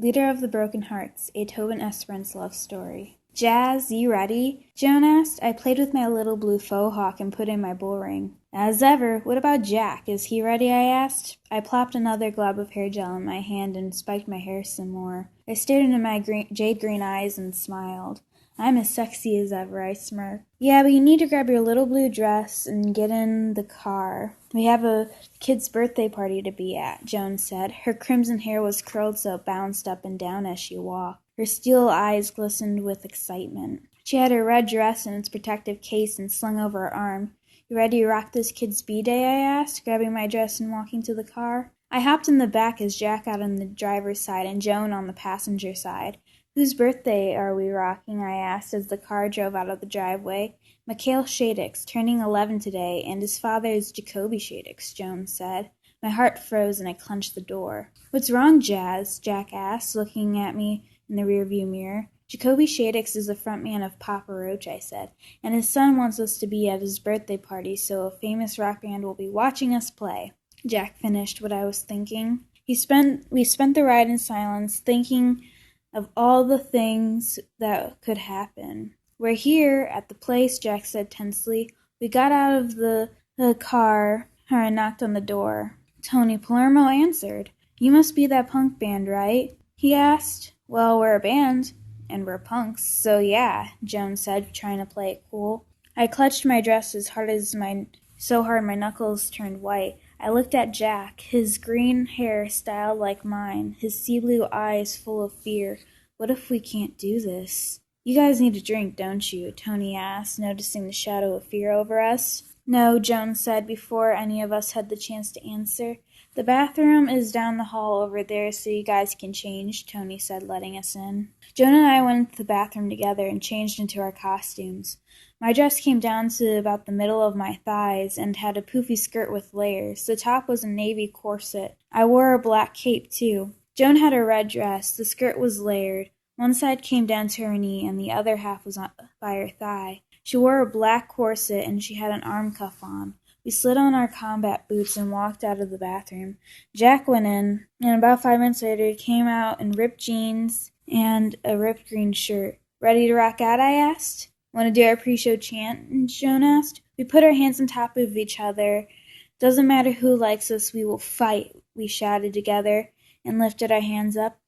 Leader of the Broken Hearts, a Tobin Esperance love story. Jazz, you ready? Joan asked. I played with my little blue faux hawk and put in my bull ring. As ever. What about Jack? Is he ready? I asked. I plopped another glob of hair gel in my hand and spiked my hair some more. I stared into my jade green eyes and smiled. I'm as sexy as ever, I smirked. Yeah, but you need to grab your little blue dress and get in the car. We have a kid's birthday party to be at, Joan said. Her crimson hair was curled so it bounced up and down as she walked. Her steel eyes glistened with excitement. She had her red dress in its protective case and slung over her arm. You ready to rock this kid's B-Day? I asked, grabbing my dress and walking to the car. I hopped in the back as Jack got on the driver's side and Joan on the passenger side. Whose birthday are we rocking? I asked as the car drove out of the driveway. Mikhail Shadix, turning 11 today, and his father is Jacoby Shadix, Joan said. My heart froze and I clenched the door. What's wrong, Jazz? Jack asked, looking at me in the rearview mirror. Jacoby Shadix is the frontman of Papa Roach, I said, and his son wants us to be at his birthday party, so a famous rock band will be watching us play. Jack finished what I was thinking. We spent the ride in silence, thinking of all the things that could happen. We're here at the place, Jack said tensely. We got out of the car and knocked on the door. Tony Palermo answered. You must be that punk band, right? He asked. Well, we're a band, and we're punks, so yeah, Joan said, trying to play it cool. I clutched my dress so hard my knuckles turned white. I looked at Jack, his green hair styled like mine, his sea-blue eyes full of fear. What if we can't do this? You guys need a drink, don't you? Tony asked, noticing the shadow of fear over us. No, Joan said before any of us had the chance to answer. The bathroom is down the hall over there so you guys can change, Tony said, letting us in. Joan and I went to the bathroom together and changed into our costumes. My dress came down to about the middle of my thighs and had a poofy skirt with layers. The top was a navy corset. I wore a black cape, too. Joan had a red dress. The skirt was layered. One side came down to her knee and the other half was by her thigh. She wore a black corset and she had an arm cuff on. We slid on our combat boots and walked out of the bathroom. Jack went in, and about 5 minutes later he came out in ripped jeans and a ripped green shirt. Ready to rock out? I asked. Want to do our pre-show chant? Joan asked. We put our hands on top of each other. Doesn't matter who likes us, we will fight, we shouted together and lifted our hands up.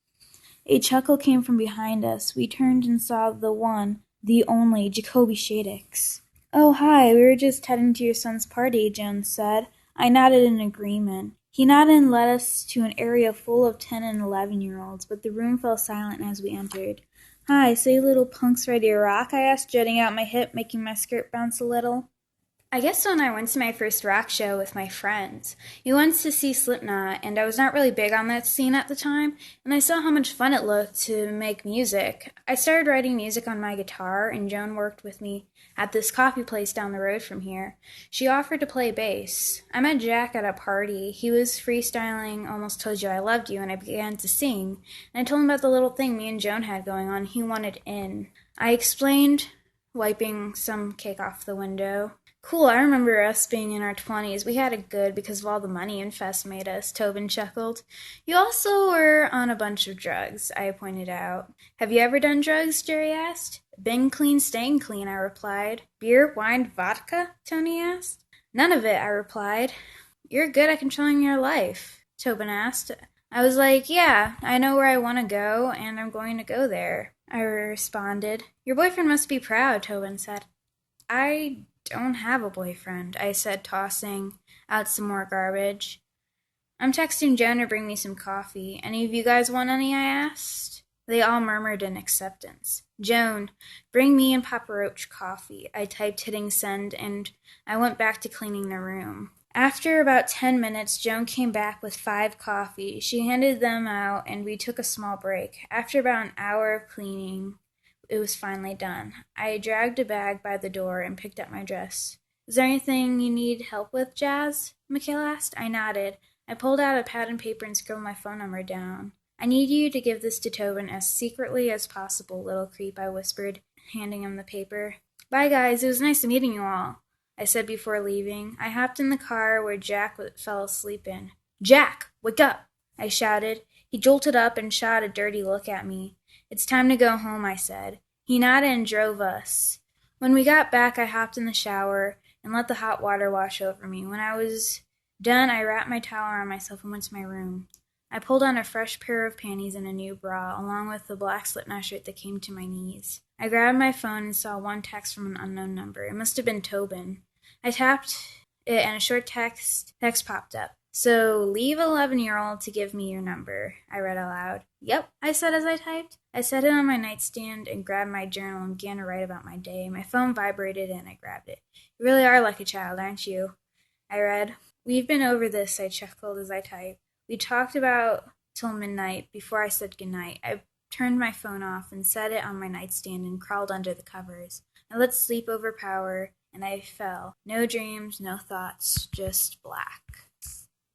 A chuckle came from behind us. We turned and saw the only, Jacoby Shadix. Oh, hi, we were just heading to your son's party, Joan said. I nodded in agreement. He nodded and led us to an area full of 10 and 11-year-olds, but the room fell silent as we entered. Hi, so you little punks ready to rock? I asked, jutting out my hip, making my skirt bounce a little. I guess when I went to my first rock show with my friends, we went to see Slipknot, and I was not really big on that scene at the time, and I saw how much fun it looked to make music. I started writing music on my guitar, and Joan worked with me at this coffee place down the road from here. She offered to play bass. I met Jack at a party. He was freestyling Almost Told You I Loved You, and I began to sing, and I told him about the little thing me and Joan had going on. He wanted in. I explained, wiping some cake off the window. Cool, I remember us being in our 20s. We had it good because of all the money Infest made us, Tobin chuckled. You also were on a bunch of drugs, I pointed out. Have you ever done drugs, Jerry asked. Been clean, staying clean, I replied. Beer, wine, vodka? Tony asked. None of it, I replied. You're good at controlling your life, Tobin asked. I was like, yeah, I know where I want to go, and I'm going to go there, I responded. Your boyfriend must be proud, Tobin said. I don't have a boyfriend, I said, tossing out some more garbage. I'm texting Joan to bring me some coffee. Any of you guys want any? I asked. They all murmured in acceptance. Joan, bring me and Papa Roach coffee. I typed, hitting send, and I went back to cleaning the room. After about 10 minutes, Joan came back with 5 coffees. She handed them out, and we took a small break. After about an hour of cleaning, it was finally done. I dragged a bag by the door and picked up my dress. Is there anything you need help with, Jazz? Mikhail asked. I nodded. I pulled out a pad and paper and scribbled my phone number down. I need you to give this to Tobin as secretly as possible, little creep, I whispered, handing him the paper. Bye, guys. It was nice meeting you all, I said before leaving. I hopped in the car where Jack fell asleep in. Jack, wake up, I shouted. He jolted up and shot a dirty look at me. "It's time to go home," I said. He nodded and drove us. When we got back, I hopped in the shower and let the hot water wash over me. When I was done, I wrapped my towel around myself and went to my room. I pulled on a fresh pair of panties and a new bra, along with the black slipknot shirt that came to my knees. I grabbed my phone and saw one text from an unknown number. It must have been Tobin. I tapped it and a short text popped up. "So, leave 11-year-old to give me your number," I read aloud. "Yep," I said as I typed. I set it on my nightstand and grabbed my journal and began to write about my day. My phone vibrated and I grabbed it. "You really are like a child, aren't you?" I read. "We've been over this," I chuckled as I typed. "We talked about till midnight before I said goodnight." I turned my phone off and set it on my nightstand and crawled under the covers. I let sleep overpower and I fell. No dreams, no thoughts, just black.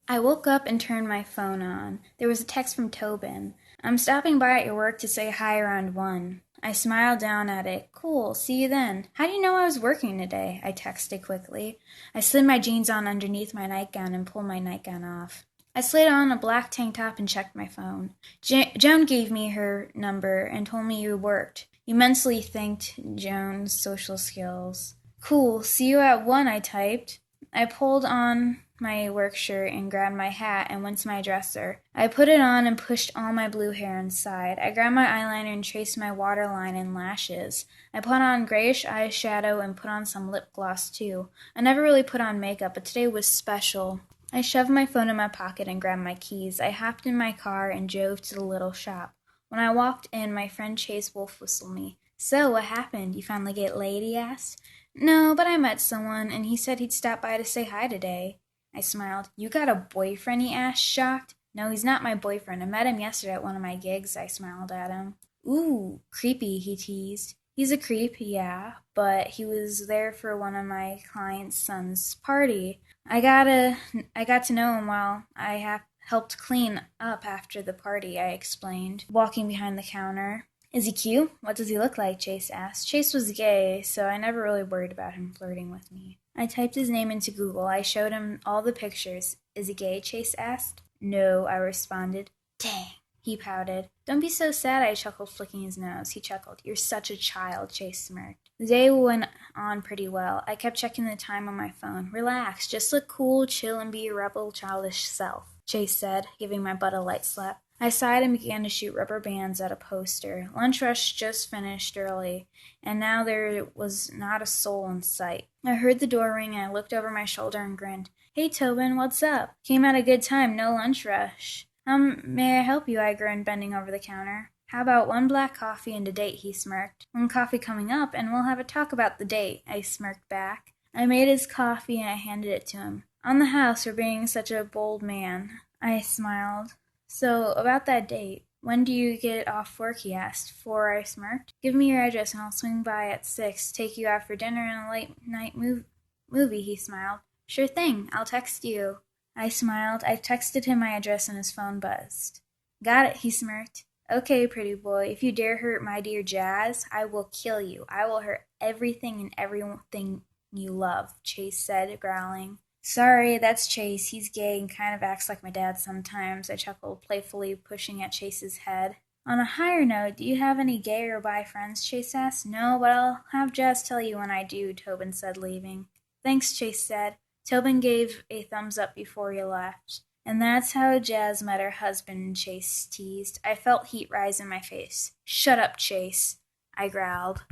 I woke up and turned my phone on. There was a text from Tobin. "I'm stopping by at your work to say hi around 1. I smiled down at it. "Cool, see you then." "How do you know I was working today?" I texted quickly. I slid my jeans on underneath my nightgown and pulled my nightgown off. I slid on a black tank top and checked my phone. Joan gave me her number and told me you worked. You mentally thanked Joan's social skills. "Cool, see you at 1, I typed. I pulled on my work shirt and grabbed my hat and went to my dresser. I put it on and pushed all my blue hair inside. I grabbed my eyeliner and traced my waterline and lashes. I put on grayish eyeshadow and put on some lip gloss too. I never really put on makeup, but today was special. I shoved my phone in my pocket and grabbed my keys. I hopped in my car and drove to the little shop. When I walked in, my friend Chase Wolf whistled me. "So, what happened? You finally get laid?" he asked. "No, but I met someone, and he said he'd stop by to say hi today." I smiled. "You got a boyfriend?" he asked, shocked. "No, he's not my boyfriend. I met him yesterday at one of my gigs." I smiled at him. "Ooh, creepy," he teased. "He's a creep, yeah, but he was there for one of my client's son's party. I got to know him while I helped clean up after the party," I explained, walking behind the counter. "Is he cute? What does he look like?" Chase asked. Chase was gay, so I never really worried about him flirting with me. I typed his name into Google. I showed him all the pictures. "Is he gay?" Chase asked. "No," I responded. "Dang," he pouted. "Don't be so sad," I chuckled, flicking his nose. He chuckled. "You're such a child," Chase smirked. The day went on pretty well. I kept checking the time on my phone. "Relax, just look cool, chill, and be your rebel, childish self," Chase said, giving my butt a light slap. I sighed and began to shoot rubber bands at a poster. Lunch rush just finished early, and now there was not a soul in sight. I heard the door ring, and I looked over my shoulder and grinned. "Hey, Tobin, what's up? Came at a good time, no lunch rush." May I help you?" I grinned, bending over the counter. "How about 1 black coffee and a date?" he smirked. "1 coffee coming up, and we'll have a talk about the date," I smirked back. I made his coffee, and I handed it to him. "On the house for being such a bold man," I smiled. "So, about that date, when do you get off work?" he asked. 4, I smirked. "Give me your address and I'll swing by at 6, take you out for dinner and a late-night movie," he smiled. "Sure thing, I'll text you." I smiled. I texted him my address and his phone buzzed. "Got it," he smirked. "Okay, pretty boy, if you dare hurt my dear Jazz, I will kill you. I will hurt everything and everything you love," Chase said, growling. "Sorry, that's Chase. He's gay and kind of acts like my dad sometimes," I chuckled, playfully pushing at Chase's head. "On a higher note, do you have any gay or bi friends?" Chase asked. "No, but I'll have Jazz tell you when I do," Tobin said, leaving. "Thanks," Chase said. Tobin gave a thumbs up before he left. "And that's how Jazz met her husband," Chase teased. I felt heat rise in my face. "Shut up, Chase," I growled.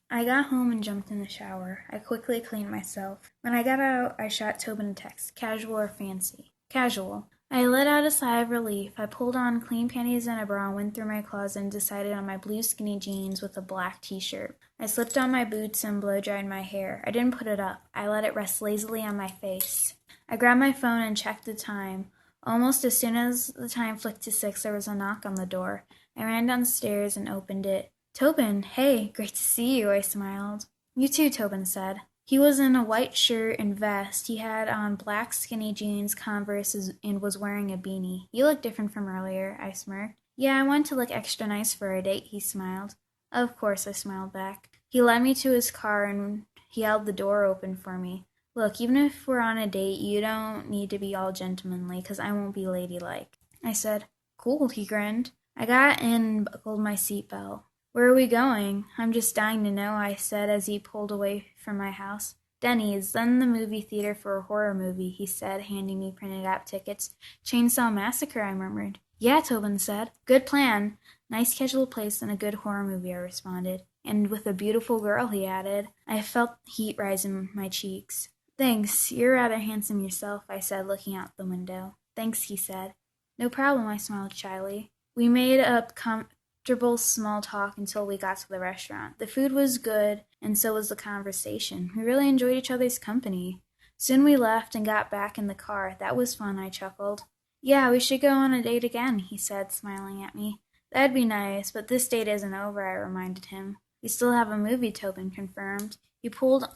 I got home and jumped in the shower. I quickly cleaned myself. When I got out, I shot Tobin a text. "Casual or fancy?" "Casual." I let out a sigh of relief. I pulled on clean panties and a bra, went through my closet, and decided on my blue skinny jeans with a black t-shirt. I slipped on my boots and blow-dried my hair. I didn't put it up. I let it rest lazily on my face. I grabbed my phone and checked the time. Almost as soon as the time flicked to 6, there was a knock on the door. I ran downstairs and opened it. "Tobin, hey, great to see you," I smiled. "You too," Tobin said. He was in a white shirt and vest. He had on black skinny jeans, Converse, and was wearing a beanie. "You look different from earlier," I smirked. "Yeah, I wanted to look extra nice for a date," he smiled. "Of course," I smiled back. He led me to his car and he held the door open for me. "Look, even if we're on a date, you don't need to be all gentlemanly, 'cause I won't be ladylike," I said. Cool, he grinned. I got in and buckled my seatbelt. Where are we going? I'm just dying to know, I said as he pulled away from my house. Denny's, then the movie theater for a horror movie, he said, handing me printed out tickets. Chainsaw Massacre, I murmured. Yeah, Tobin said. Good plan. Nice casual place and a good horror movie, I responded. And with a beautiful girl, he added. I felt heat rise in my cheeks. Thanks, you're rather handsome yourself, I said, looking out the window. Thanks, he said. No problem, I smiled shyly. We made up comfortable small talk until we got to the restaurant. The food was good, and so was the conversation. We really enjoyed each other's company. Soon we left and got back in the car. That was fun, I chuckled. Yeah, we should go on a date again, he said, smiling at me. That'd be nice, but this date isn't over, I reminded him. We still have a movie, Tobin confirmed. He pulled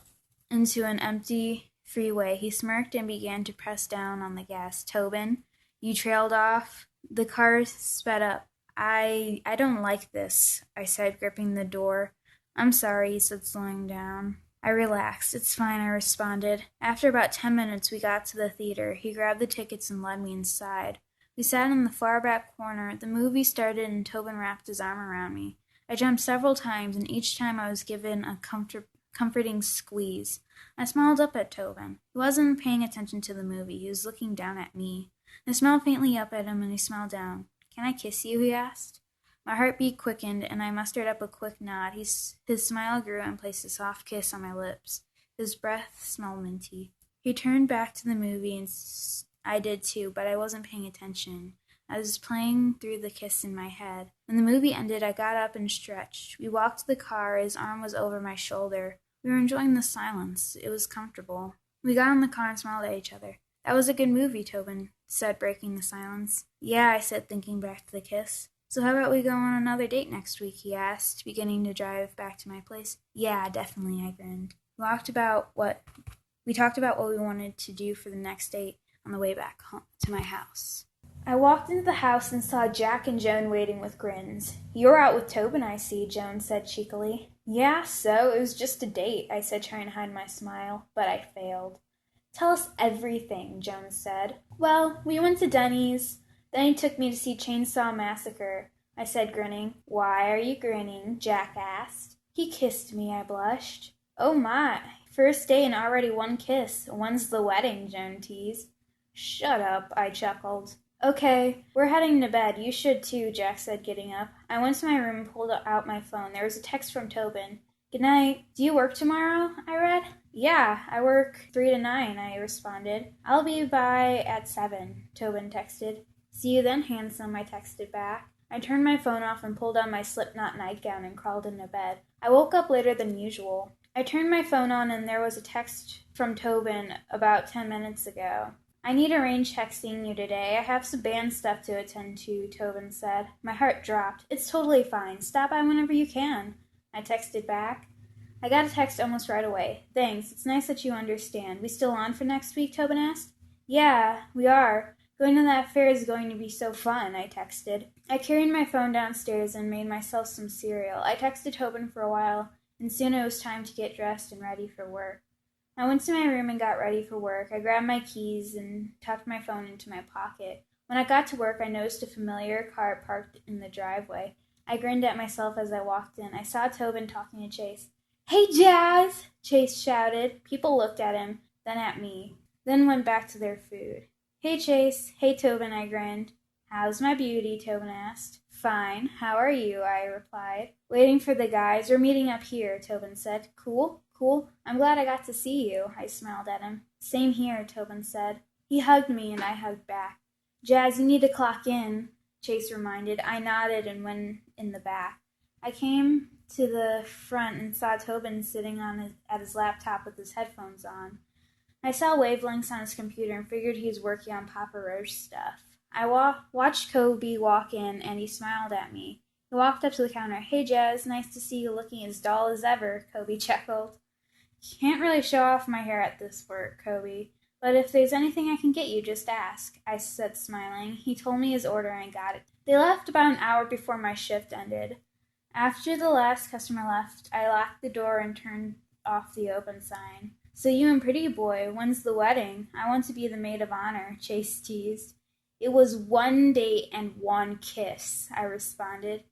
into an empty freeway. He smirked and began to press down on the gas. Tobin, you trailed off. The car sped up. I don't like this, I said, gripping the door. I'm sorry, he said, slowing down. I relaxed. It's fine, I responded. After about 10 minutes, we got to the theater. He grabbed the tickets and led me inside. We sat in the far back corner. The movie started and Tobin wrapped his arm around me. I jumped several times, and each time I was given a comforting squeeze. I smiled up at Tobin. He wasn't paying attention to the movie. He was looking down at me. I smiled faintly up at him, and he smiled down. Can I kiss you? He asked. My heartbeat quickened, and I mustered up a quick nod. His smile grew and placed a soft kiss on my lips. His breath smelled minty. He turned back to the movie, and I did too, but I wasn't paying attention. I was playing through the kiss in my head. When the movie ended, I got up and stretched. We walked to the car. His arm was over my shoulder. We were enjoying the silence. It was comfortable. We got in the car and smiled at each other. That was a good movie, Tobin said, breaking the silence. Yeah, I said, thinking back to the kiss. So how about we go on another date next week, he asked, beginning to drive back to my place. Yeah, definitely, I grinned. We talked about what we wanted to do for the next date on the way back home to my house. I walked into the house and saw Jack and Joan waiting with grins. You're out with Tobin, I see, Joan said cheekily. Yeah, so it was just a date, I said, trying to hide my smile, but I failed. Tell us everything, Joan said. Well, we went to Denny's. Then he took me to see Chainsaw Massacre, I said, grinning. Why are you grinning? Jack asked. He kissed me, I blushed. Oh my, first date and already one kiss. When's the wedding? Joan teased. Shut up, I chuckled. Okay, we're heading to bed. You should too, Jack said, getting up. I went to my room and pulled out my phone. There was a text from Tobin. Good night. Do you work tomorrow? I read. Yeah, I work 3 to 9, I responded. I'll be by at 7, Tobin texted. See you then, handsome, I texted back. I turned my phone off and pulled on my slipknot nightgown and crawled into bed. I woke up later than usual. I turned my phone on and there was a text from Tobin about 10 minutes ago. I need arrange texting you today. I have some band stuff to attend to, Tobin said. My heart dropped. It's totally fine. Stop by whenever you can. I texted back. I got a text almost right away. Thanks. It's nice that you understand. We still on for next week? Tobin asked. Yeah, we are. Going to that fair is going to be so fun, I texted. I carried my phone downstairs and made myself some cereal. I texted Tobin for a while, and soon it was time to get dressed and ready for work. I went to my room and got ready for work. I grabbed my keys and tucked my phone into my pocket. When I got to work, I noticed a familiar car parked in the driveway. I grinned at myself as I walked in. I saw Tobin talking to Chase. Hey, Jazz! Chase shouted. People looked at him, then at me, then went back to their food. Hey, Chase. Hey, Tobin, I grinned. How's my beauty? Tobin asked. Fine. How are you? I replied. Waiting for the guys. We're meeting up here, Tobin said. Cool. I'm glad I got to see you. I smiled at him. Same here, Tobin said. He hugged me and I hugged back. Jazz, you need to clock in, Chase reminded. I nodded and went in the back. I came to the front and saw Tobin sitting at his laptop with his headphones on. I saw wavelengths on his computer and figured he was working on Papa Roach stuff. I watched Kobe walk in, and he smiled at me. He walked up to the counter. Hey, Jazz, nice to see you looking as dull as ever, Kobe chuckled. Can't really show off my hair at this work, Kobe, but if there's anything I can get you, just ask, I said, smiling. He told me his order and I got it. They left about an hour before my shift ended. After the last customer left, I locked the door and turned off the open sign. So you and Pretty Boy, when's the wedding? I want to be the maid of honor, Chase teased. It was one date and one kiss, I responded.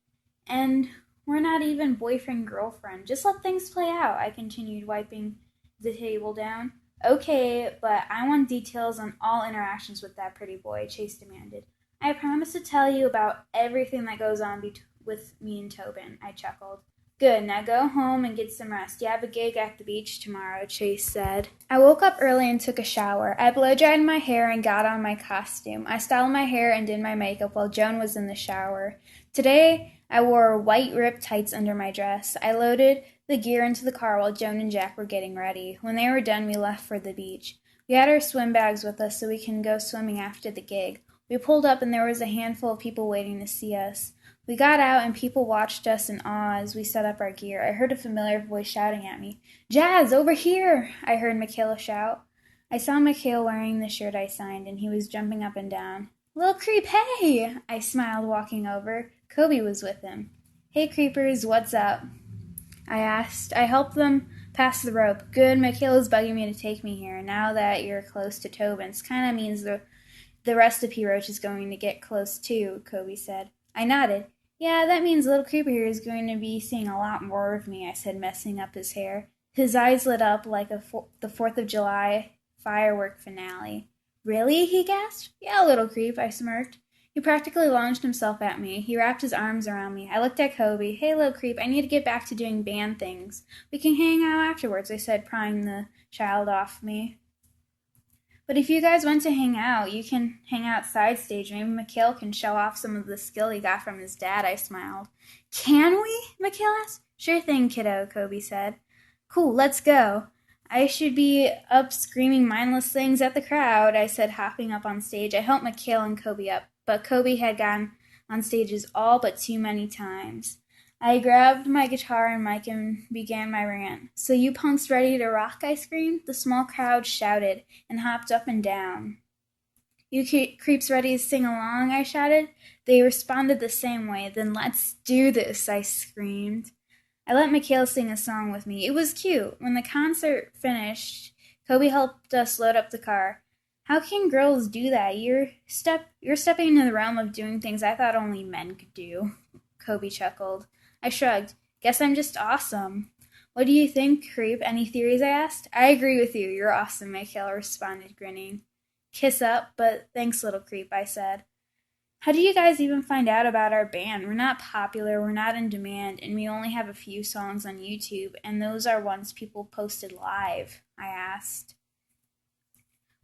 And we're not even boyfriend-girlfriend. Just let things play out, I continued, wiping the table down. Okay, but I want details on all interactions with that pretty boy, Chase demanded. I promise to tell you about everything that goes on with me and Tobin, I chuckled. Good, now go home and get some rest. You have a gig at the beach tomorrow, Chase said. I woke up early and took a shower. I blow-dried my hair and got on my costume. I styled my hair and did my makeup while Joan was in the shower. Today, I wore white ripped tights under my dress. I loaded the gear into the car while Joan and Jack were getting ready. When they were done, we left for the beach. We had our swim bags with us so we can go swimming after the gig. We pulled up and there was a handful of people waiting to see us. We got out and people watched us in awe as we set up our gear. I heard a familiar voice shouting at me. Jazz, over here! I heard Mikhail shout. I saw Mikhail wearing the shirt I signed and he was jumping up and down. Lil Creep, hey! I smiled, walking over. Kobe was with him. Hey, creepers, what's up? I asked. I helped them pass the rope. Good, Mikhail is bugging me to take me here. Now that you're close to Tobin's, kind of means the rest of P-Roach is going to get close too, Kobe said. I nodded. Yeah, that means Little Creeper here is going to be seeing a lot more of me, I said, messing up his hair. His eyes lit up like the 4th of July firework finale. Really? He gasped. Yeah, Little Creep, I smirked. He practically launched himself at me. He wrapped his arms around me. I looked at Kobe. Hey, Little Creep, I need to get back to doing band things. We can hang out afterwards, I said, prying the child off me. But if you guys want to hang out, you can hang outside stage. Maybe Mikhail can show off some of the skill he got from his dad, I smiled. Can we? Mikhail asked. Sure thing, kiddo, Kobe said. Cool, let's go. I should be up screaming mindless things at the crowd, I said, hopping up on stage. I helped Mikhail and Kobe up, but Kobe had gotten on stages all but too many times. I grabbed my guitar and mic and began my rant. So you punks ready to rock, I screamed. The small crowd shouted and hopped up and down. You creeps ready to sing along, I shouted. They responded the same way. Then let's do this, I screamed. I let Mikhail sing a song with me. It was cute. When the concert finished, Kobe helped us load up the car. How can girls do that? You're stepping into the realm of doing things I thought only men could do, Kobe chuckled. I shrugged. Guess I'm just awesome. What do you think, Creep? Any theories, I asked? I agree with you. You're awesome, Mikhail responded, grinning. Kiss up, but thanks, Little Creep, I said. How do you guys even find out about our band? We're not popular, we're not in demand, and we only have a few songs on YouTube, and those are ones people posted live, I asked.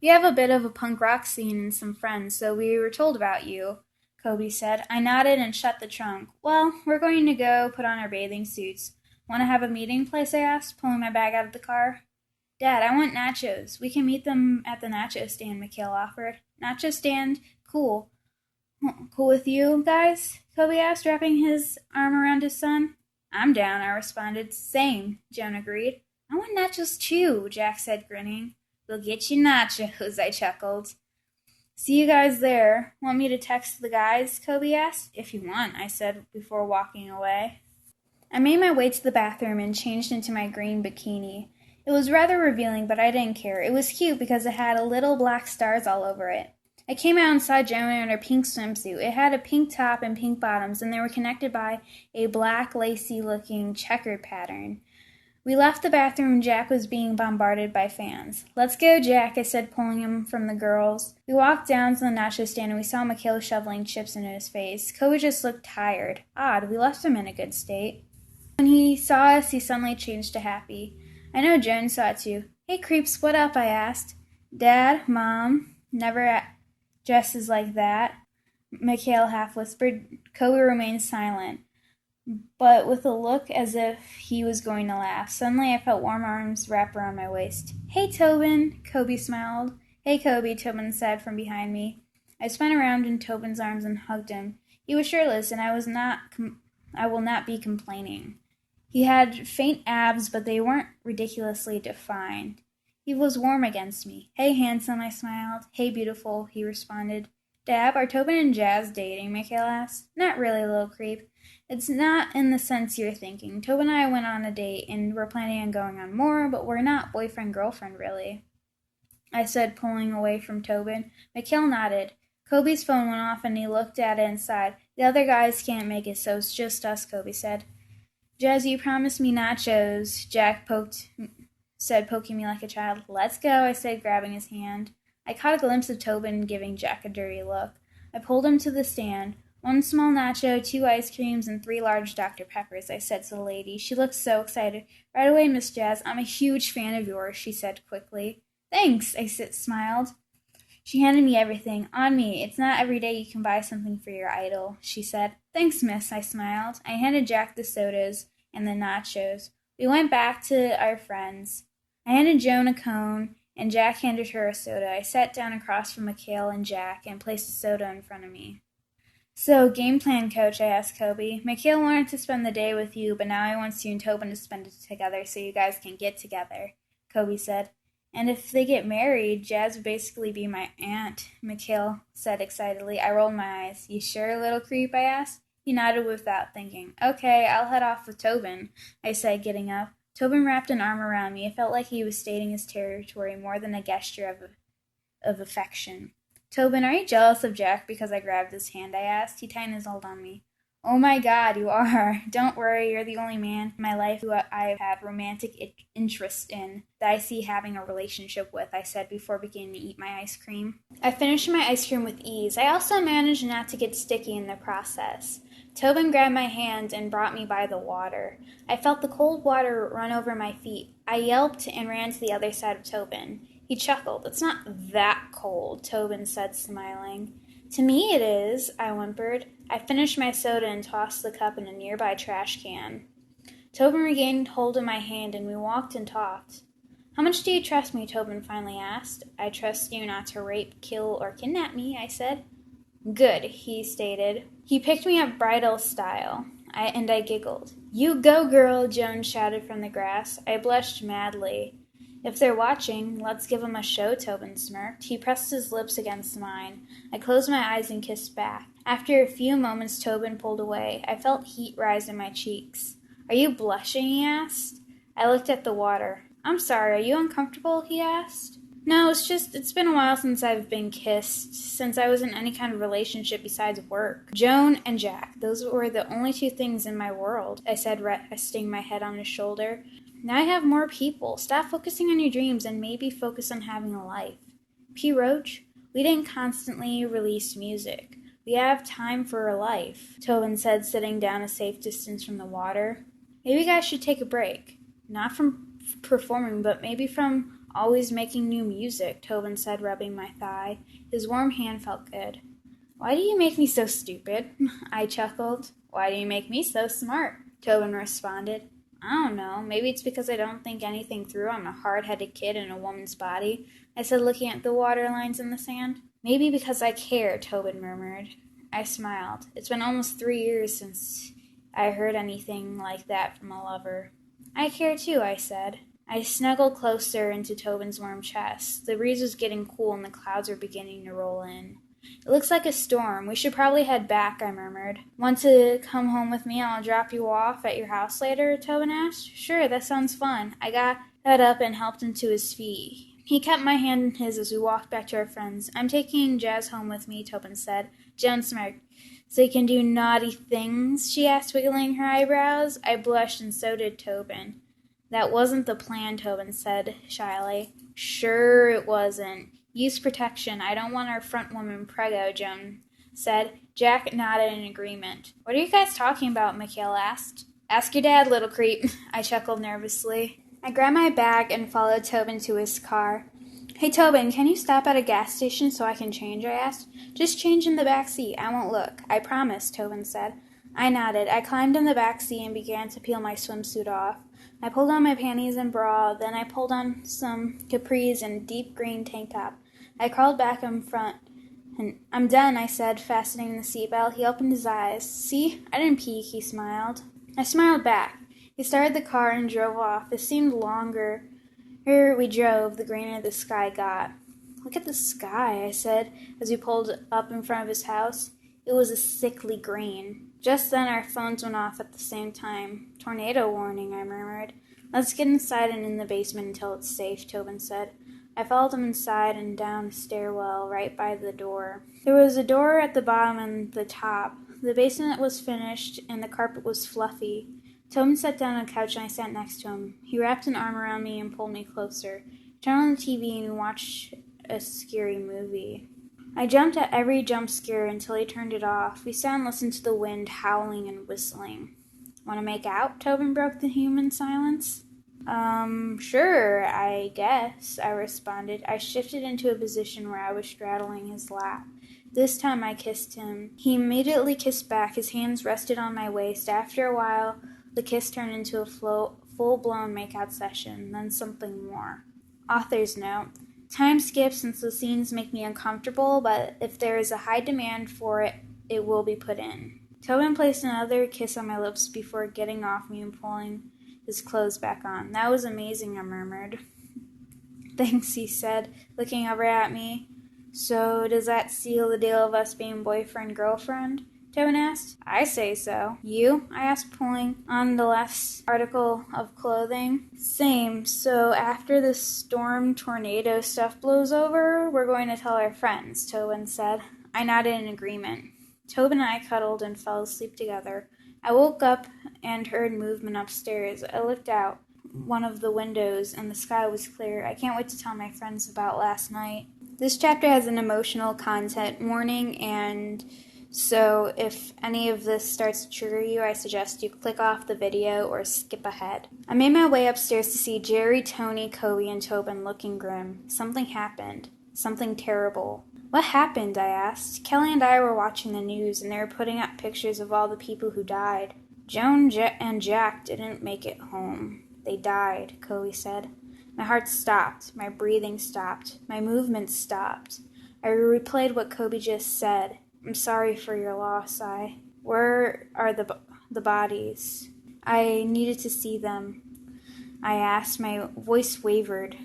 We have a bit of a punk rock scene and some friends, so we were told about you, Kobe said. I nodded and shut the trunk. Well, we're going to go put on our bathing suits. Want to have a meeting place, I asked, pulling my bag out of the car. Dad, I want nachos. We can meet them at the nacho stand, Mikhail offered. Nacho stand? Cool. Cool with you guys? Kobe asked, wrapping his arm around his son. I'm down, I responded. Same, Joan agreed. I want nachos too, Jack said, grinning. We'll get you nachos, I chuckled. See you guys there. Want me to text the guys? Kobe asked. If you want, I said before walking away. I made my way to the bathroom and changed into my green bikini. It was rather revealing, but I didn't care. It was cute because it had little black stars all over it. I came out and saw Joan in her pink swimsuit. It had a pink top and pink bottoms, and they were connected by a black, lacy-looking checkered pattern. We left the bathroom and Jack was being bombarded by fans. Let's go, Jack, I said, pulling him from the girls. We walked down to the nacho stand and we saw Mikhail shoveling chips into his face. Kobe just looked tired. Odd, we left him in a good state. When he saw us, he suddenly changed to happy. I know Joan saw it too. Hey, creeps, what up, I asked. Dad, Mom, never dresses like that, Mikhail half whispered. Kobe remained silent, but with a look as if he was going to laugh. Suddenly I felt warm arms wrap around my waist. Hey, Tobin, Kobe smiled. Hey, Kobe, Tobin said from behind me. I spun around in Tobin's arms and hugged him. He was shirtless, and I will not be complaining. He had faint abs, but they weren't ridiculously defined. He was warm against me. Hey, handsome, I smiled. Hey, beautiful, he responded. Dab, are Tobin and Jazz dating, Mikhail asked. Not really, little creep. It's not in the sense you're thinking. Tobin and I went on a date, and we're planning on going on more, but we're not boyfriend-girlfriend, really, I said, pulling away from Tobin. Mikhail nodded. Kobe's phone went off and he looked at it and sighed. The other guys can't make it, so it's just us, Kobe said. Jazz, you promised me nachos, Jack said, poking me like a child. Let's go, I said, grabbing his hand. I caught a glimpse of Tobin giving Jack a dirty look. I pulled him to the stand. 1 small nacho, 2 ice creams, and 3 large Dr. Peppers, I said to the lady. She looked so excited. Right away, Miss Jazz. I'm a huge fan of yours, she said quickly. Thanks, I smiled. She handed me everything. On me. It's not every day you can buy something for your idol, she said. Thanks, miss, I smiled. I handed Jack the sodas and the nachos. We went back to our friends. I handed Joan a cone, and Jack handed her a soda. I sat down across from Mikhail and Jack and placed a soda in front of me. So, game plan, Coach, I asked Kobe. Mikhail wanted to spend the day with you, but now he wants you and Tobin to spend it together so you guys can get together, Kobe said. And if they get married, Jazz would basically be my aunt, Mikhail said excitedly. I rolled my eyes. You sure, little creep, I asked. He nodded without thinking. Okay, I'll head off with Tobin, I said, getting up. Tobin wrapped an arm around me. It felt like he was stating his territory more than a gesture of affection. Tobin, are you jealous of Jack because I grabbed his hand, I asked. He tightened his hold on me. Oh my God, you are. Don't worry, you're the only man in my life who I've had romantic interest in that I see having a relationship with, I said before beginning to eat my ice cream. I finished my ice cream with ease. I also managed not to get sticky in the process. Tobin grabbed my hand and brought me by the water. I felt the cold water run over my feet. I yelped and ran to the other side of Tobin. He chuckled. It's not that cold, Tobin said, smiling. To me it is, I whimpered. I finished my soda and tossed the cup in a nearby trash can. Tobin regained hold of my hand and we walked and talked. How much do you trust me, Tobin finally asked. I trust you not to rape, kill, or kidnap me, I said. Good, he stated. He picked me up bridal style, and I giggled. You go, girl, Joan shouted from the grass. I blushed madly. If they're watching, let's give 'em a show, Tobin smirked. He pressed his lips against mine. I closed my eyes and kissed back. After a few moments, Tobin pulled away. I felt heat rise in my cheeks. Are you blushing? He asked. I looked at the water. I'm sorry, are you uncomfortable? He asked. No, it's been a while since I've been kissed, since I was in any kind of relationship besides work. Joan and Jack, those were the only 2 things in my world, I said, resting my head on his shoulder. Now I have more people. Stop focusing on your dreams and maybe focus on having a life. P. Roach, we didn't constantly release music. We have time for a life, Tobin said, sitting down a safe distance from the water. Maybe you guys should take a break. Not from performing, but maybe from always making new music, Tobin said, rubbing my thigh. His warm hand felt good. Why do you make me so stupid? I chuckled. Why do you make me so smart? Tobin responded. I don't know. Maybe it's because I don't think anything through. I'm a hard-headed kid in a woman's body, I said, looking at the water lines in the sand. Maybe because I care, Tobin murmured. I smiled. It's been almost 3 years since I heard anything like that from a lover. I care too, I said. I snuggled closer into Tobin's warm chest. The breeze was getting cool and the clouds were beginning to roll in. It looks like a storm. We should probably head back, I murmured. Want to come home with me and I'll drop you off at your house later? Tobin asked. Sure, that sounds fun. I got up and helped him to his feet. He kept my hand in his as we walked back to our friends. I'm taking Jazz home with me, Tobin said. Joan smirked. So you can do naughty things? She asked, wiggling her eyebrows. I blushed and so did Tobin. That wasn't the plan, Tobin said shyly. Sure it wasn't. Use protection. I don't want our front woman preggo, Joan said. Jack nodded in agreement. What are you guys talking about? Mikhail asked. Ask your dad, little creep. I chuckled nervously. I grabbed my bag and followed Tobin to his car. Hey, Tobin, can you stop at a gas station so I can change? I asked. Just change in the back seat. I won't look. I promise, Tobin said. I nodded. I climbed in the back seat and began to peel my swimsuit off. I pulled on my panties and bra, then I pulled on some capris and a deep green tank top. I crawled back in front. I'm done, I said, fastening the seatbelt. He opened his eyes. See? I didn't peek, he smiled. I smiled back. He started the car and drove off. It seemed longer we drove, the greener the sky got. Look at the sky, I said, as we pulled up in front of his house. It was a sickly green. Just then our phones went off at the same time. Tornado warning, I murmured. Let's get inside and in the basement until it's safe, Tobin said. I followed him inside and down a stairwell right by the door. There was a door at the bottom and the top. The basement was finished, and the carpet was fluffy. Tobin sat down on a couch, and I sat next to him. He wrapped an arm around me and pulled me closer. Turned on the TV and watched a scary movie. I jumped at every jump scare until he turned it off. We sat and listened to the wind howling and whistling. Want to make out? Tobin broke the human silence. Sure, I guess, I responded. I shifted into a position where I was straddling his lap. This time I kissed him. He immediately kissed back. His hands rested on my waist. After a while, the kiss turned into a full-blown makeout session, then something more. Author's note. Time skips since the scenes make me uncomfortable, but if there is a high demand for it, it will be put in. Tobin placed another kiss on my lips before getting off me and pulling his clothes back on. That was amazing, I murmured. Thanks, he said, looking over at me. So, does that seal the deal of us being boyfriend-girlfriend? Tobin asked. I say so. You? I asked, pulling on the last article of clothing. Same. So, after the storm tornado stuff blows over, we're going to tell our friends, Tobin said. I nodded in agreement. Tobin and I cuddled and fell asleep together. I woke up and heard movement upstairs. I looked out one of the windows, and the sky was clear. I can't wait to tell my friends about last night. This chapter has an emotional content warning, and so if any of this starts to trigger you, I suggest you click off the video or skip ahead. I made my way upstairs to see Jerry, Tony, Kobe, and Tobin looking grim. Something happened. Something terrible. What happened? I asked. Kelly and I were watching the news, and they were putting up pictures of all the people who died. Joan and Jack didn't make it home. They died, Kobe said. My heart stopped. My breathing stopped. My movement stopped. I replayed what Kobe just said. I'm sorry for your loss, Where are the bodies? I needed to see them. I asked. My voice wavered.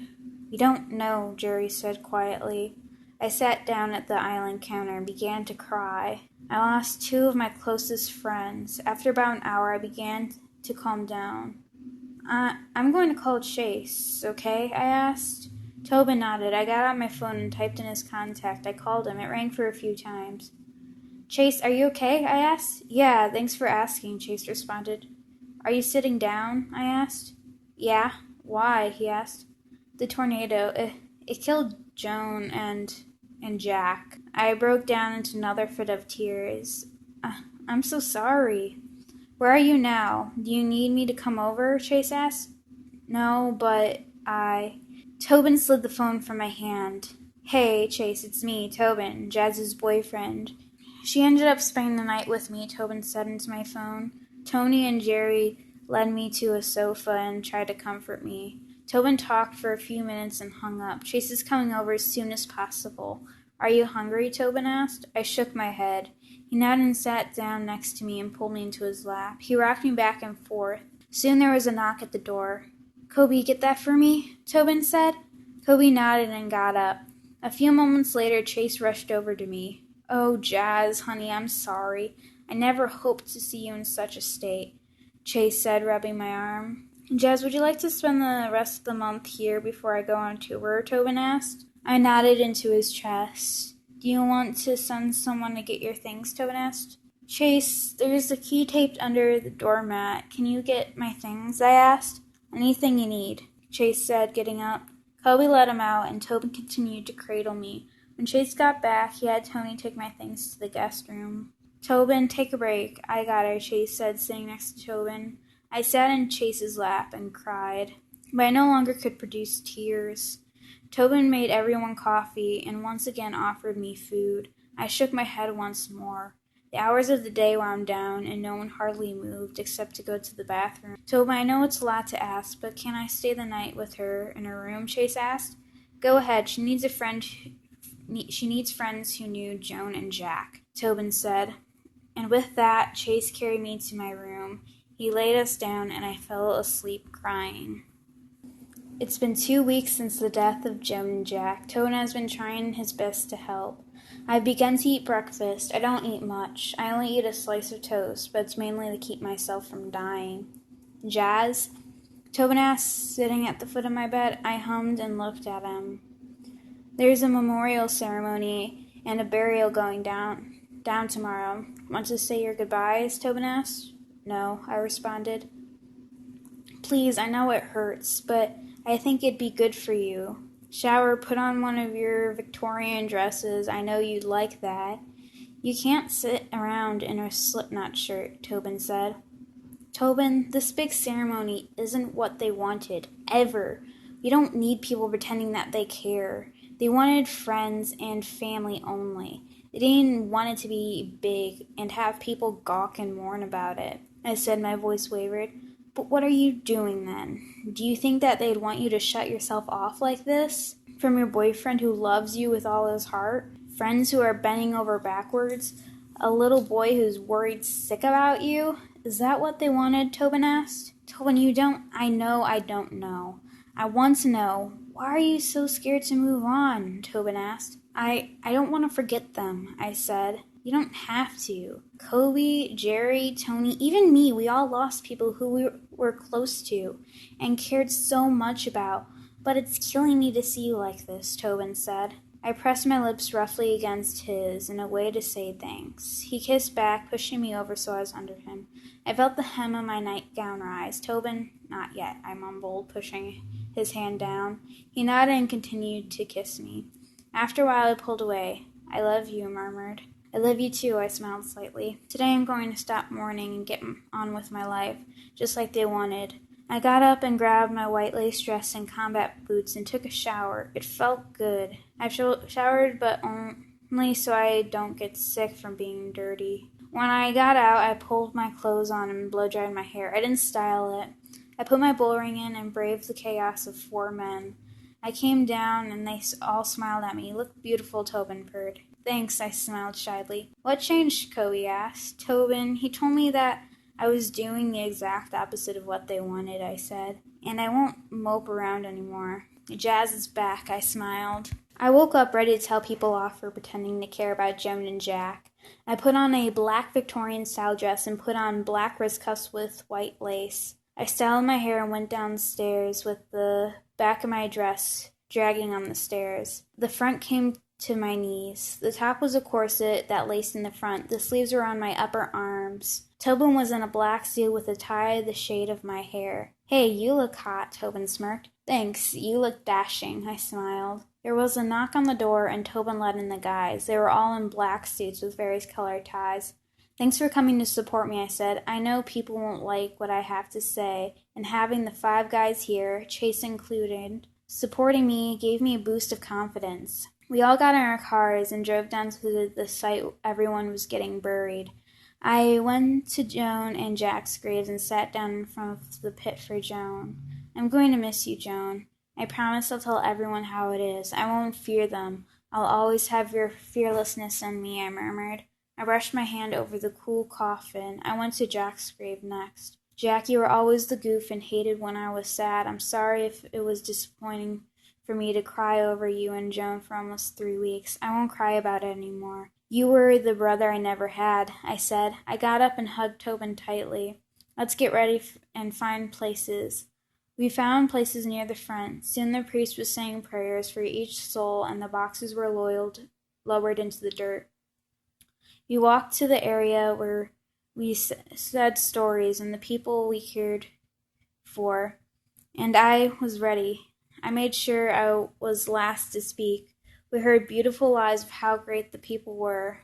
We don't know, Jerry said quietly. I sat down at the island counter and began to cry. I lost two of my closest friends. After about an hour, I began to calm down. I'm going to call Chase, okay? I asked. Tobin nodded. I got out my phone and typed in his contact. I called him. It rang for a few times. Chase, are you okay? I asked. Yeah, thanks for asking, Chase responded. Are you sitting down? I asked. Yeah. Why? He asked. The tornado. It killed Joan and Jack. I broke down into another fit of tears. I'm so sorry. Where are you now? Do you need me to come over? Chase asked. No, but Tobin slid the phone from my hand. Hey, Chase, it's me, Tobin, Jazz's boyfriend. She ended up spending the night with me, Tobin said into my phone. Tony and Jerry led me to a sofa and tried to comfort me. Tobin talked for a few minutes and hung up. Chase is coming over as soon as possible. Are you hungry? Tobin asked. I shook my head. He nodded and sat down next to me and pulled me into his lap. He rocked me back and forth. Soon there was a knock at the door. Kobe, get that for me? Tobin said. Kobe nodded and got up. A few moments later, Chase rushed over to me. Oh, Jazz, honey, I'm sorry. I never hoped to see you in such a state, Chase said, rubbing my arm. Jazz, would you like to spend the rest of the month here before I go on tour? Tobin asked. I nodded into his chest. Do you want to send someone to get your things? Tobin asked. Chase, there's a key taped under the doormat. Can you get my things? I asked. Anything you need, Chase said, getting up. Kobe let him out, and Tobin continued to cradle me. When Chase got back, he had Tony take my things to the guest room. Tobin, take a break. I got her, Chase said, sitting next to Tobin. I sat in Chase's lap and cried, but I no longer could produce tears. Tobin made everyone coffee and once again offered me food. I shook my head once more. The hours of the day wound down, and no one hardly moved except to go to the bathroom. Tobin, I know it's a lot to ask, but can I stay the night with her in her room? Chase asked. Go ahead. She needs friends who knew Joan and Jack, Tobin said. And with that, Chase carried me to my room. He laid us down, and I fell asleep crying. It's been 2 weeks since the death of Joan and Jack. Tobin has been trying his best to help. I've begun to eat breakfast. I don't eat much. I only eat a slice of toast, but it's mainly to keep myself from dying. Jazz? Tobin asked, sitting at the foot of my bed. I hummed and looked at him. There's a memorial ceremony and a burial going down tomorrow. Want to say your goodbyes? Tobin asked. No, I responded. Please, I know it hurts, but I think it'd be good for you. Shower, put on one of your Victorian dresses. I know you'd like that. You can't sit around in a slipknot shirt, Tobin said. Tobin, this big ceremony isn't what they wanted, ever. We don't need people pretending that they care. They wanted friends and family only. They didn't want it to be big and have people gawk and mourn about it. I said, my voice wavered. But what are you doing then? Do you think that they'd want you to shut yourself off like this? From your boyfriend who loves you with all his heart? Friends who are bending over backwards? A little boy who's worried sick about you? Is that what they wanted? Tobin asked. Tobin, I know I don't know. I want to know. Why are you so scared to move on? Tobin asked. I don't want to forget them, I said. You don't have to. Kobe, Jerry, Tony, even me, we all lost people who we were close to and cared so much about. But it's killing me to see you like this, Tobin said. I pressed my lips roughly against his in a way to say thanks. He kissed back, pushing me over so I was under him. I felt the hem of my nightgown rise. Tobin, not yet, I mumbled, pushing his hand down. He nodded and continued to kiss me. After a while I pulled away. I love you, murmured. I love you too, I smiled slightly. Today I'm going to stop mourning and get on with my life, just like they wanted. I got up and grabbed my white lace dress and combat boots and took a shower. It felt good. I've showered, but only so I don't get sick from being dirty. When I got out, I pulled my clothes on and blow-dried my hair. I didn't style it. I put my bull ring in and braved the chaos of 4 men. I came down, and they all smiled at me. You look beautiful, Tobin purred. Thanks, I smiled shyly. What changed? Kobe asked. Tobin, he told me that I was doing the exact opposite of what they wanted, I said. And I won't mope around anymore. Jazz is back, I smiled. I woke up ready to tell people off for pretending to care about Joan and Jack. I put on a black Victorian-style dress and put on black wrist cuffs with white lace. I styled my hair and went downstairs with the back of my dress dragging on the stairs. The front came to my knees. The top was a corset that laced in the front. The sleeves were on my upper arms. Tobin was in a black suit with a tie the shade of my hair. Hey, you look hot, Tobin smirked. Thanks, you look dashing, I smiled. There was a knock on the door, and Tobin let in the guys. They were all in black suits with various colored ties. Thanks for coming to support me, I said. I know people won't like what I have to say, and having the 5 guys here, Chase included, supporting me gave me a boost of confidence. We all got in our cars and drove down to the site everyone was getting buried. I went to Joan and Jack's graves and sat down in front of the pit for Joan. I'm going to miss you, Joan. I promise I'll tell everyone how it is. I won't fear them. I'll always have your fearlessness in me, I murmured. I brushed my hand over the cool coffin. I went to Jack's grave next. Jack, you were always the goof and hated when I was sad. I'm sorry if it was disappointing for me to cry over you and Joan for almost 3 weeks. I won't cry about it anymore. You were the brother I never had, I said. I got up and hugged Tobin tightly. Let's get ready and find places. We found places near the front. Soon the priest was saying prayers for each soul, and the boxes were lowered into the dirt. We walked to the area where we said stories and the people we cared for, and I was ready. I made sure I was last to speak. We heard beautiful lies of how great the people were.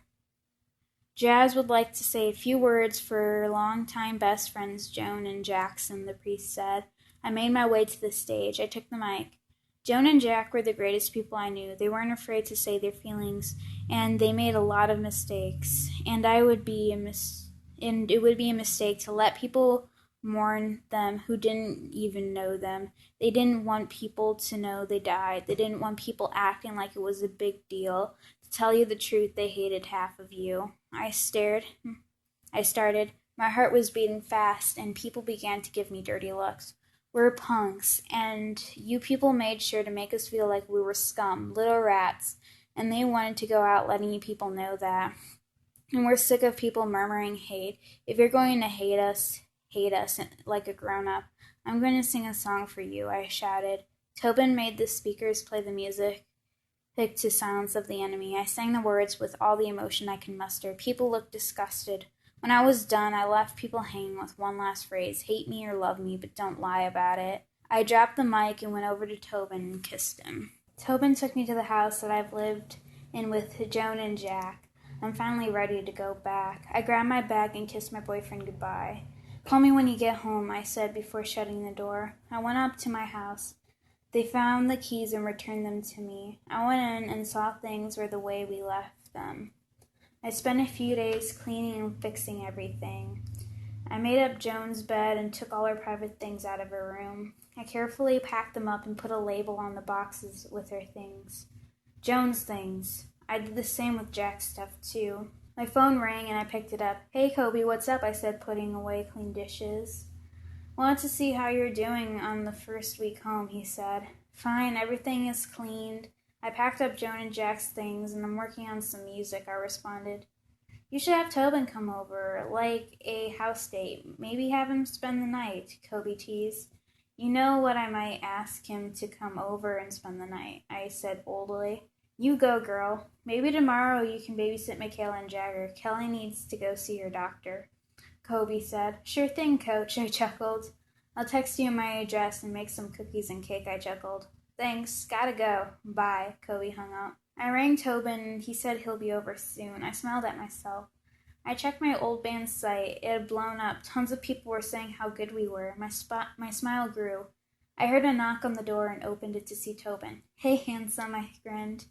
Jazz would like to say a few words for longtime best friends Joan and Jackson, the priest said. I made my way to the stage. I took the mic. Joan and Jack were the greatest people I knew. They weren't afraid to say their feelings, and they made a lot of mistakes. And it would be a mistake to let people mourn them who didn't even know them. They didn't want people to know they died. They didn't want people acting like it was a big deal. To tell you the truth, they hated half of you. I started. My heart was beating fast, and people began to give me dirty looks. We're punks, and you people made sure to make us feel like we were scum, little rats, and they wanted to go out letting you people know that. And we're sick of people murmuring hate. If you're going to hate us like a grown-up. I'm going to sing a song for you, I shouted. Tobin made the speakers play the music. picked to silence of the enemy. I sang the words with all the emotion I could muster. People looked disgusted. When I was done, I left people hanging with one last phrase, hate me or love me, but don't lie about it. I dropped the mic and went over to Tobin and kissed him. Tobin took me to the house that I've lived in with Joan and Jack. I'm finally ready to go back. I grabbed my bag and kissed my boyfriend goodbye. Call me when you get home, I said before shutting the door. I went up to my house. They found the keys and returned them to me. I went in and saw things were the way we left them. I spent a few days cleaning and fixing everything. I made up Joan's bed and took all her private things out of her room. I carefully packed them up and put a label on the boxes with her things. Joan's things. I did the same with Jack's stuff, too. My phone rang and I picked it up. Hey, Kobe, what's up? I said, putting away clean dishes. Wanted to see how you're doing on the first week home, he said. Fine, everything is cleaned. I packed up Joan and Jack's things and I'm working on some music, I responded. You should have Tobin come over, like a house date. Maybe have him spend the night, Kobe teased. You know what, I might ask him to come over and spend the night, I said boldly. You go, girl. Maybe tomorrow you can babysit Michaela and Jagger. Kelly needs to go see her doctor. Kobe said. Sure thing, Coach, I chuckled. I'll text you my address and make some cookies and cake, I chuckled. Thanks, gotta go. Bye, Kobe hung up. I rang Tobin and he said he'll be over soon. I smiled at myself. I checked my old band site. It had blown up. Tons of people were saying how good we were. My smile grew. I heard a knock on the door and opened it to see Tobin. Hey, handsome, I grinned.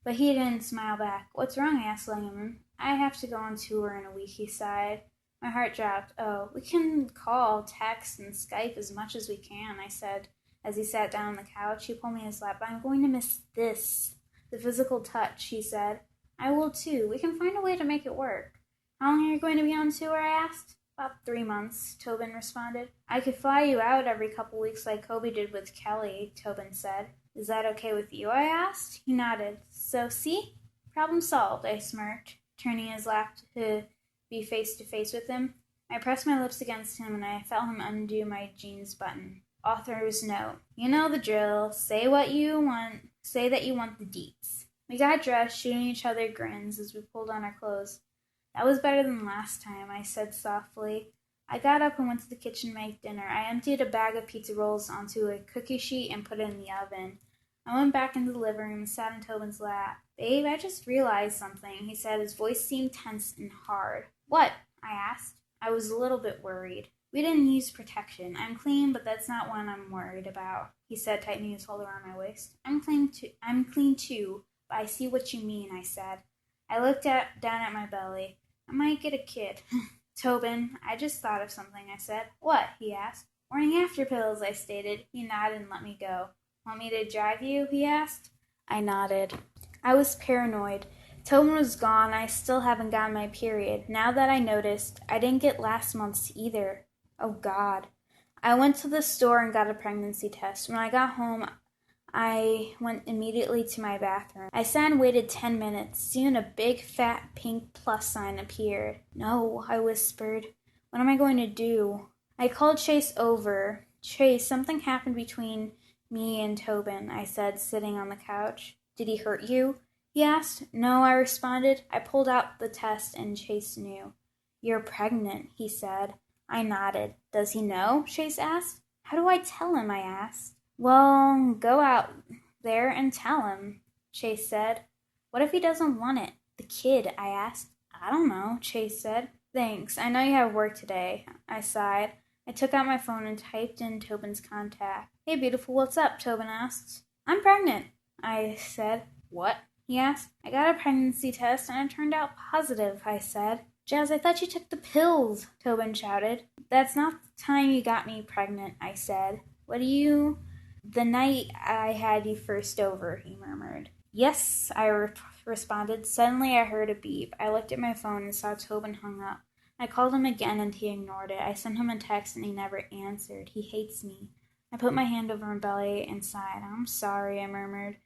But he didn't smile back. What's wrong? I asked Langham. I have to go on tour in a week, he sighed. My heart dropped. Oh, we can call, text, and Skype as much as we can, I said. As he sat down on the couch, he pulled me in his lap. I'm going to miss this. The physical touch, he said. I will too. We can find a way to make it work. How long are you going to be on tour? I asked. About 3 months, Tobin responded. I could fly you out every couple weeks like Kobe did with Kelly, Tobin said. Is that okay with you? I asked. He nodded. So, see? Problem solved, I smirked, turning his lap to be face to face with him. I pressed my lips against him and I felt him undo my jeans button. Author's note. You know the drill. Say what you want. Say that you want the deets. We got dressed, shooting each other grins as we pulled on our clothes. That was better than last time, I said softly. I got up and went to the kitchen to make dinner. I emptied a bag of pizza rolls onto a cookie sheet and put it in the oven. I went back into the living room and sat in Tobin's lap. Babe, I just realized something, he said. His voice seemed tense and hard. What? I asked. I was a little bit worried. We didn't use protection. I'm clean, but that's not what I'm worried about, he said, tightening his hold around my waist. I'm clean too, but I see what you mean, I said. I looked down at my belly. I might get a kid. Tobin, I just thought of something, I said. What? He asked. Morning after pills, I stated. He nodded and let me go. Want me to drive you? He asked. I nodded. I was paranoid. Tobin was gone. I still haven't gotten my period. Now that I noticed, I didn't get last month's either. Oh, God. I went to the store and got a pregnancy test. When I got home, I went immediately to my bathroom. I sat and waited 10 minutes. Soon a big, fat, pink plus sign appeared. No, I whispered. What am I going to do? I called Chase over. Chase, something happened between me and Tobin, I said, sitting on the couch. Did he hurt you? He asked. No, I responded. I pulled out the test and Chase knew. You're pregnant, he said. I nodded. Does he know? Chase asked. How do I tell him? I asked. Well, go out there and tell him, Chase said. What if he doesn't want it? The kid, I asked. I don't know, Chase said. Thanks. I know you have work today, I sighed. I took out my phone and typed in Tobin's contact. Hey, beautiful, what's up? Tobin asked. I'm pregnant, I said. What? He asked. I got a pregnancy test and it turned out positive, I said. Jazz, I thought you took the pills, Tobin shouted. That's not the time you got me pregnant, I said. What do you... The night I had you first over, he murmured. Yes, I responded. Suddenly I heard a beep. I looked at my phone and saw Tobin hung up. I called him again and he ignored it. I sent him a text and he never answered. He hates me. I put my hand over my belly and sighed. I'm sorry, I murmured.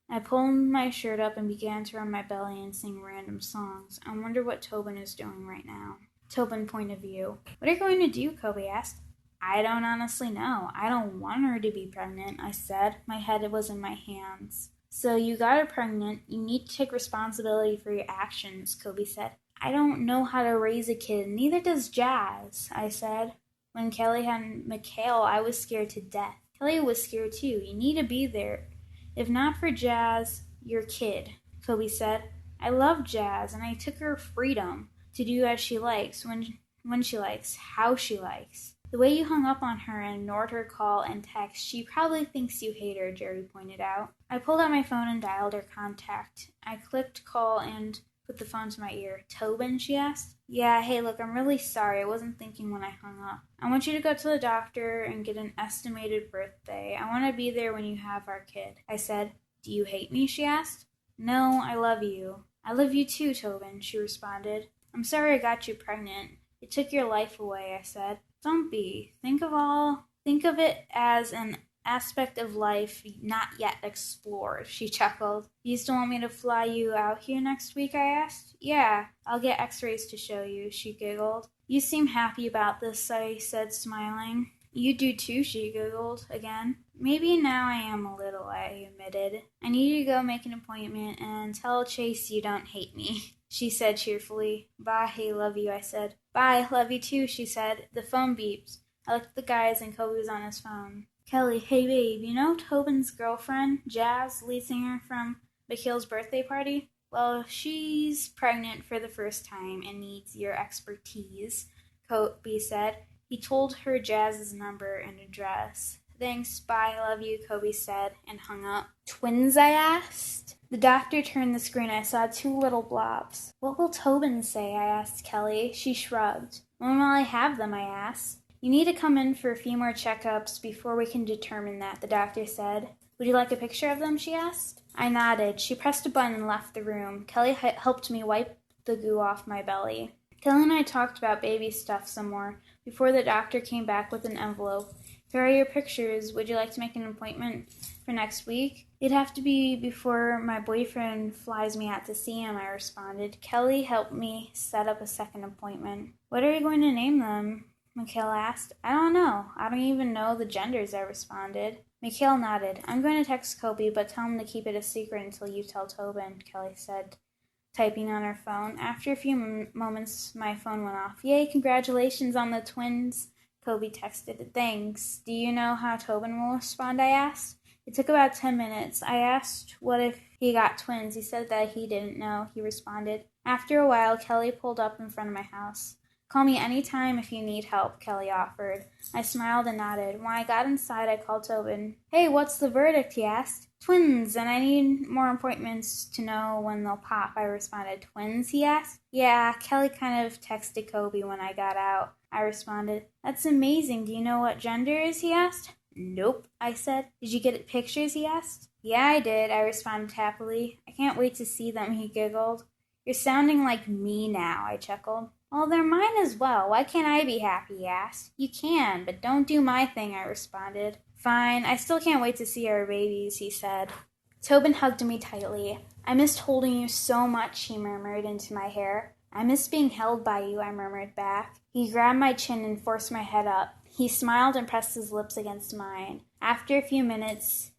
I pulled my shirt up and began to rub my belly and sing random songs. I wonder what Tobin is doing right now. Tobin point of view. What are you going to do? Kobe asked. I don't honestly know. I don't want her to be pregnant, I said. My head was in my hands. So you got her pregnant. You need to take responsibility for your actions, Kobe said. I don't know how to raise a kid, neither does Jazz, I said. When Kelly had Mikhail, I was scared to death. Kelly was scared too. You need to be there. If not for Jazz, your kid, Kobe said. I love Jazz, and I took her freedom to do as she likes, when she likes, how she likes. The way you hung up on her and ignored her call and text, she probably thinks you hate her, Jerry pointed out. I pulled out my phone and dialed her contact. I clicked call and put the phone to my ear. Tobin, she asked. Yeah, hey, look, I'm really sorry. I wasn't thinking when I hung up. I want you to go to the doctor and get an estimated birthday. I want to be there when you have our kid. I said. Do you hate me, she asked. No, I love you. I love you too, Tobin, she responded. I'm sorry I got you pregnant. It took your life away, I said. Don't be. Think of it as an aspect of life not yet explored, she chuckled. You still want me to fly you out here next week, I asked. Yeah, I'll get x-rays to show you, she giggled. You seem happy about this, I said, smiling. You do too, she giggled again. Maybe now I am a little, I admitted. I need you to go make an appointment and tell Chase you don't hate me, she said cheerfully. Bye, hey, love you, I said. Bye, love you too, she said. The phone beeped. I looked at the guys and Kobe was on his phone. Kelly, hey babe, you know Tobin's girlfriend, Jazz, lead singer from Mikhail's birthday party? Well, she's pregnant for the first time and needs your expertise, Kobe said. He told her Jazz's number and address. Thanks, bye, love you, Kobe said, and hung up. Twins, I asked. The doctor turned the screen. I saw 2 little blobs. What will Tobin say? I asked Kelly. She shrugged. When will I have them? I asked. You need to come in for a few more checkups before we can determine that, the doctor said. Would you like a picture of them? She asked. I nodded. She pressed a button and left the room. Kelly helped me wipe the goo off my belly. Kelly and I talked about baby stuff some more before the doctor came back with an envelope. Here are your pictures. Would you like to make an appointment for next week? It'd have to be before my boyfriend flies me out to see him, I responded. Kelly helped me set up a second appointment. What are you going to name them? Mikhail asked. I don't know. I don't even know the genders, I responded. Mikhail nodded. I'm going to text Kobe, but tell him to keep it a secret until you tell Tobin, Kelly said, typing on her phone. After a few moments, my phone went off. Yay, congratulations on the twins, Kobe texted. Thanks. Do you know how Tobin will respond, I asked. It took about 10 minutes. I asked what if he got twins. He said that he didn't know, he responded. After a while, Kelly pulled up in front of my house. Call me any time if you need help, Kelly offered. I smiled and nodded. When I got inside, I called Tobin. Hey, what's the verdict, he asked. Twins, and I need more appointments to know when they'll pop, I responded. Twins, he asked. Yeah, Kelly kind of texted Kobe when I got out, I responded. That's amazing. Do you know what gender is, he asked. Nope, I said. Did you get pictures, he asked. Yeah, I did, I responded happily. I can't wait to see them, he giggled. You're sounding like me now, I chuckled. Well, they're mine as well. Why can't I be happy, he asked. You can, but don't do my thing, I responded. Fine, I still can't wait to see our babies, he said. Tobin hugged me tightly. I missed holding you so much, he murmured into my hair. I miss being held by you, I murmured back. He grabbed my chin and forced my head up. He smiled and pressed his lips against mine. After a few minutes,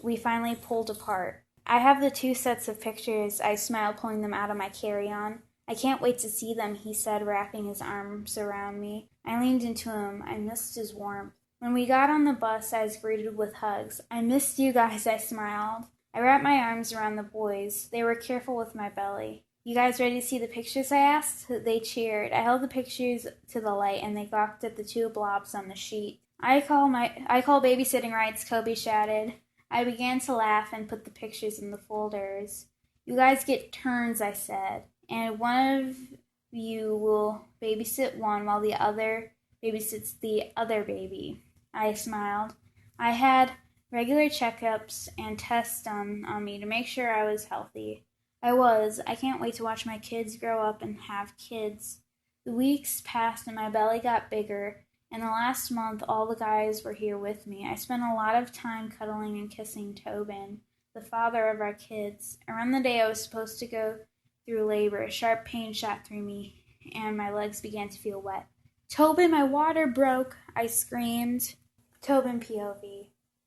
we finally pulled apart. I have the 2 sets of pictures, I smiled, pulling them out of my carry-on. I can't wait to see them, he said, wrapping his arms around me. I leaned into him. I missed his warmth. When we got on the bus, I was greeted with hugs. I missed you guys, I smiled. I wrapped my arms around the boys. They were careful with my belly. You guys ready to see the pictures, I asked? They cheered. I held the pictures to the light, and they gawked at the 2 blobs on the sheet. I call babysitting rights, Kobe shouted. I began to laugh and put the pictures in the folders. You guys get turns, I said, and one of you will babysit one while the other babysits the other baby. I smiled. I had regular checkups and tests done on me to make sure I was healthy. I was. I can't wait to watch my kids grow up and have kids. The weeks passed and my belly got bigger. In the last month, all the guys were here with me. I spent a lot of time cuddling and kissing Tobin, the father of our kids. Around the day I was supposed to go through labor, a sharp pain shot through me, and my legs began to feel wet. Tobin, my water broke, I screamed. Tobin POV.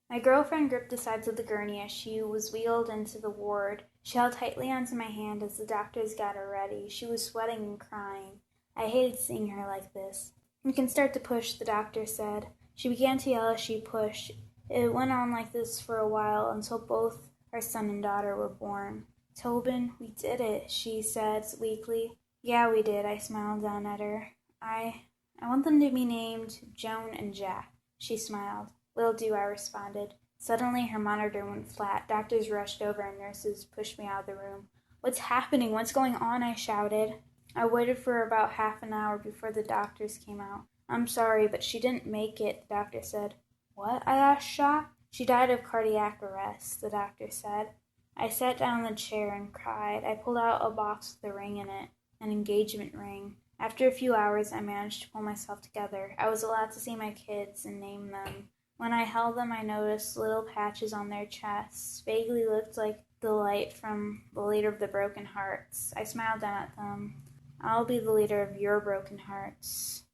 My girlfriend gripped the sides of the gurney as she was wheeled into the ward. She held tightly onto my hand as the doctors got her ready. She was sweating and crying. I hated seeing her like this. "You can start to push," the doctor said. She began to yell as she pushed. It went on like this for a while until both our son and daughter were born. "Tobin, we did it," she said weakly. "Yeah, we did," I smiled down at her. I want them to be named Joan and Jack." She smiled. "Will do," I responded. Suddenly her monitor went flat. Doctors rushed over and nurses pushed me out of the room. "What's happening? What's going on?" I shouted. I waited for about half an hour before the doctors came out. "I'm sorry, but she didn't make it," the doctor said. "What?" I asked, shocked. "She died of cardiac arrest," the doctor said. I sat down in the chair and cried. I pulled out a box with a ring in it, an engagement ring. After a few hours, I managed to pull myself together. I was allowed to see my kids and name them. When I held them, I noticed little patches on their chests. Vaguely looked like the light from the leader of the broken hearts. I smiled down at them. "I'll be the leader of your broken hearts."